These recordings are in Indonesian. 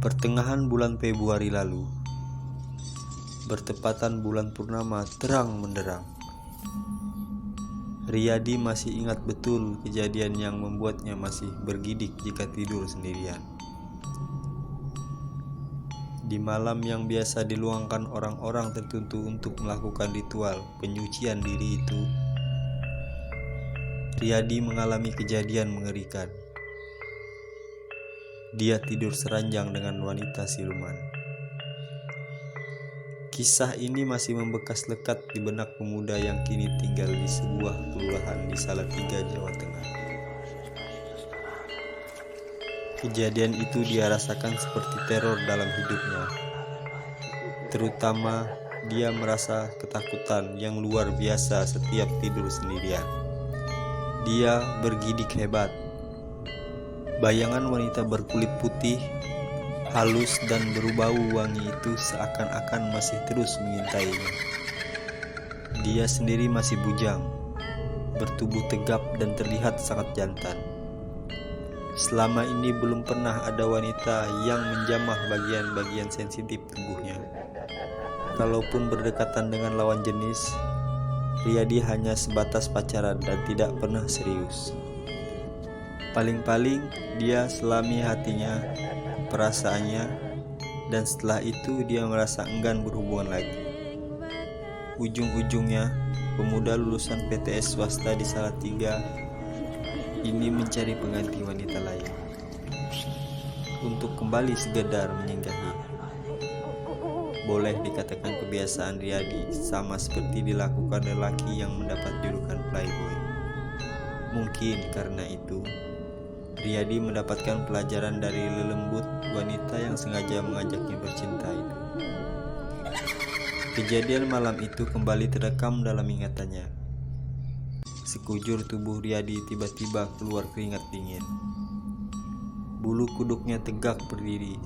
Pertengahan bulan Februari lalu, bertepatan bulan purnama terang menderang. Riyadi masih ingat betul kejadian yang membuatnya masih bergidik jika tidur sendirian. Di malam yang biasa diluangkan orang-orang tertentu untuk melakukan ritual penyucian diri itu, Riyadi mengalami kejadian mengerikan. Dia tidur seranjang dengan wanita siluman. Kisah ini masih membekas lekat di benak pemuda yang kini tinggal di sebuah kelurahan di Salatiga, Jawa Tengah. Kejadian itu dia rasakan seperti teror dalam hidupnya. Terutama dia merasa ketakutan yang luar biasa setiap tidur sendirian. Dia bergidik hebat. Bayangan wanita berkulit putih, halus dan berbau wangi itu seakan-akan masih terus mengintainya. Dia sendiri masih bujang, bertubuh tegap dan terlihat sangat jantan. Selama ini belum pernah ada wanita yang menjamah bagian-bagian sensitif tubuhnya. Kalaupun berdekatan dengan lawan jenis, Riyadi hanya sebatas pacaran dan tidak pernah serius. Paling-paling dia selami hatinya, perasaannya, dan setelah itu dia merasa enggan berhubungan lagi. Ujung-ujungnya, pemuda lulusan PTS swasta di Salatiga ini mencari pengganti wanita lain untuk kembali sekedar menyinggahi. Boleh dikatakan kebiasaan Riyadi sama seperti dilakukan lelaki yang mendapat julukan playboy. Mungkin karena itu Riyadi mendapatkan pelajaran dari lelembut wanita yang sengaja mengajaknya bercinta itu. Kejadian malam itu kembali terekam dalam ingatannya. Sekujur tubuh Riyadi tiba-tiba keluar keringat dingin. Bulu kuduknya tegak berdiri,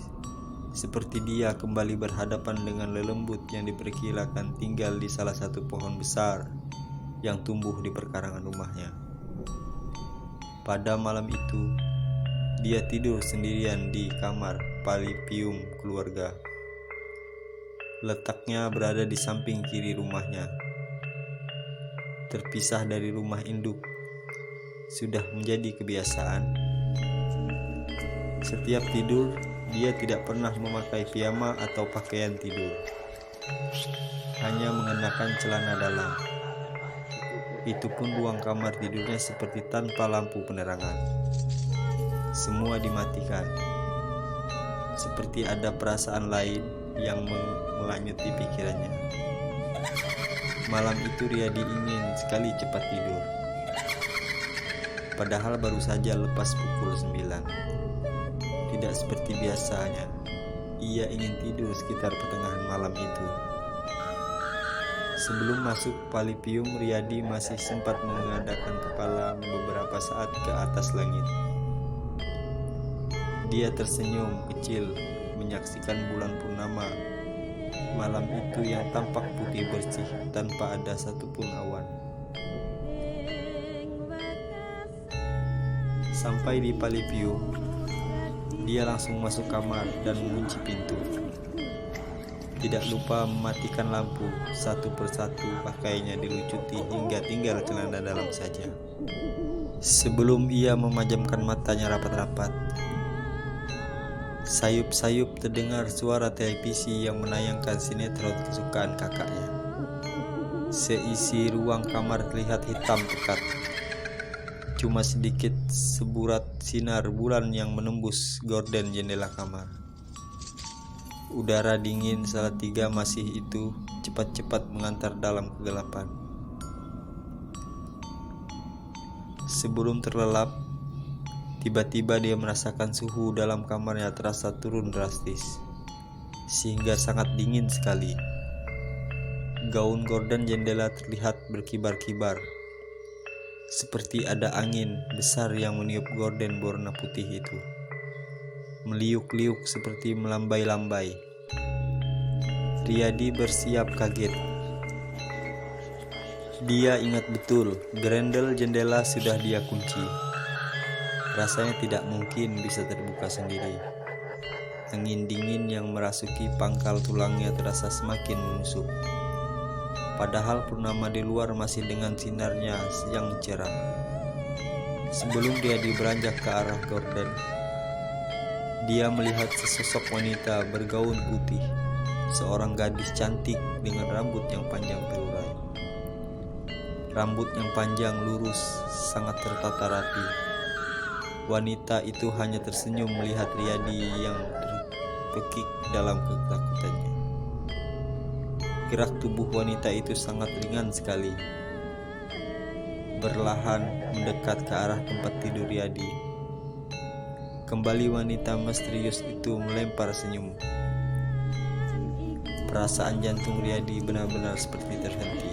seperti dia kembali berhadapan dengan lelembut yang diperkirakan tinggal di salah satu pohon besar yang tumbuh di perkarangan rumahnya. Pada malam itu, dia tidur sendirian di kamar palipium keluarga. Letaknya berada di samping kiri rumahnya, terpisah dari rumah induk. Sudah menjadi kebiasaan. Setiap tidur, dia tidak pernah memakai piyama atau pakaian tidur, hanya mengenakan celana dalam. Itu pun ruang kamar tidurnya seperti tanpa lampu penerangan. Semua dimatikan. Seperti ada perasaan lain yang melanyuti pikirannya. Malam itu Riyadi ingin sekali cepat tidur. Padahal baru saja lepas pukul 9. Tidak seperti biasanya. Ia ingin tidur sekitar pertengahan malam itu. Sebelum masuk palipium, Riyadi masih sempat mengadakan kepala beberapa saat ke atas langit. Dia tersenyum kecil menyaksikan bulan purnama malam itu yang tampak putih bersih tanpa ada satupun awan. Sampai di palipium, dia langsung masuk kamar dan mengunci pintu. Tidak lupa mematikan lampu. Satu persatu pakainya dilucuti hingga tinggal celana dalam saja. Sebelum ia memejamkan matanya rapat-rapat, sayup-sayup terdengar suara televisi yang menayangkan sinetron kesukaan kakaknya. Seisi ruang kamar terlihat hitam pekat. Cuma sedikit seburat sinar bulan yang menembus gorden jendela kamar. Udara dingin Salatiga masih itu cepat-cepat mengantar dalam kegelapan. Sebelum terlelap, tiba-tiba dia merasakan suhu dalam kamarnya terasa turun drastis, sehingga sangat dingin sekali. Gaun gorden jendela terlihat berkibar-kibar, seperti ada angin besar yang meniup gorden berwarna putih itu. Meliuk-liuk seperti melambai-lambai. Riyadi bersiap kaget. Dia ingat betul, grendel jendela sudah dia kunci. Rasanya tidak mungkin bisa terbuka sendiri. Angin dingin yang merasuki pangkal tulangnya terasa semakin menusuk. Padahal purnama di luar masih dengan sinarnya yang cerah. Sebelum dia beranjak ke arah gorden, dia melihat sesosok wanita bergaun putih, seorang gadis cantik dengan rambut yang panjang terurai. Rambut yang panjang lurus, sangat tertata rapi. Wanita itu hanya tersenyum melihat Riyadi yang terpekik dalam ketakutannya. Gerak tubuh wanita itu sangat ringan sekali, berlahan mendekat ke arah tempat tidur Riyadi. Kembali wanita misterius itu melempar senyum. Perasaan jantung Riyadi benar-benar seperti terhenti.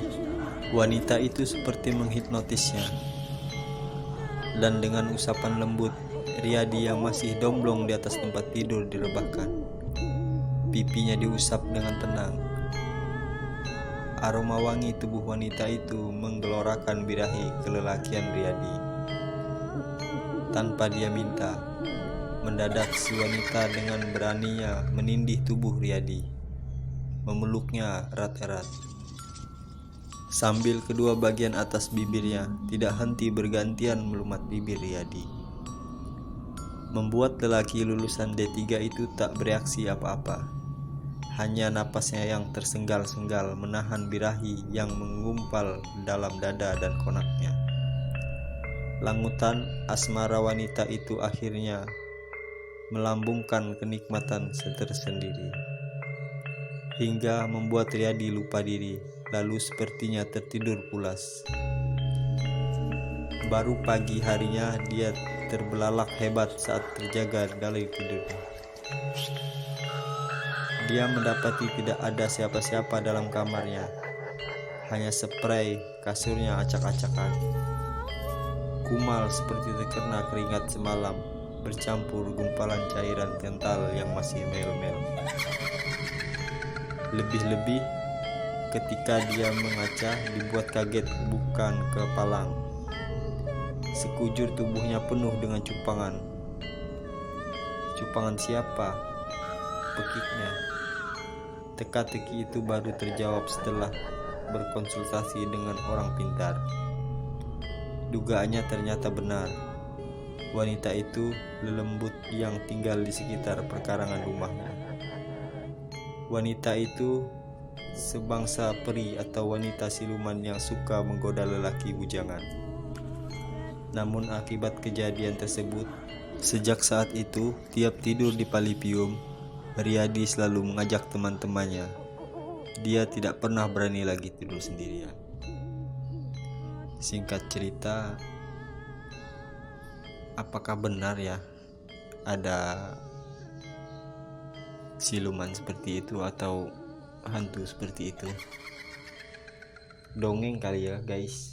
Wanita itu seperti menghipnotisnya. Dan dengan usapan lembut, Riyadi yang masih domblong di atas tempat tidur direbahkan. Pipinya diusap dengan tenang. Aroma wangi tubuh wanita itu menggelorakan birahi kelelakian Riyadi. Tanpa dia minta, mendadak si wanita dengan beraninya menindih tubuh Riyadi, memeluknya erat-erat. Sambil kedua bagian atas bibirnya tidak henti bergantian melumat bibir Riyadi, membuat lelaki lulusan D3 itu tak bereaksi apa-apa. Hanya napasnya yang tersenggal-senggal menahan birahi yang mengumpal dalam dada dan konaknya. Langutan asmara wanita itu akhirnya melambungkan kenikmatan tersendiri, hingga membuat Riyadi lupa diri, lalu sepertinya tertidur pulas. Baru pagi harinya dia terbelalak hebat saat terjaga dari tidurnya. Dia mendapati tidak ada siapa-siapa dalam kamarnya, hanya spray kasurnya acak-acakan. Kumal seperti terkena keringat semalam, bercampur gumpalan cairan kental yang masih mel-mel. Lebih-lebih ketika dia mengaca dibuat kaget bukan kepalang. Sekujur tubuhnya penuh dengan cupangan. Cupangan siapa? Pekiknya. Teka-teki itu baru terjawab setelah berkonsultasi dengan orang pintar. Dugaannya ternyata benar. Wanita itu lelembut yang tinggal di sekitar perkarangan rumahnya. Wanita itu sebangsa peri atau wanita siluman yang suka menggoda lelaki bujangan. Namun akibat kejadian tersebut, sejak saat itu tiap tidur di Palipium, Riyadi selalu mengajak teman-temannya. Dia tidak pernah berani lagi tidur sendirian. Singkat cerita, apakah benar ya ada siluman seperti itu atau hantu seperti itu? Dongeng kali ya guys.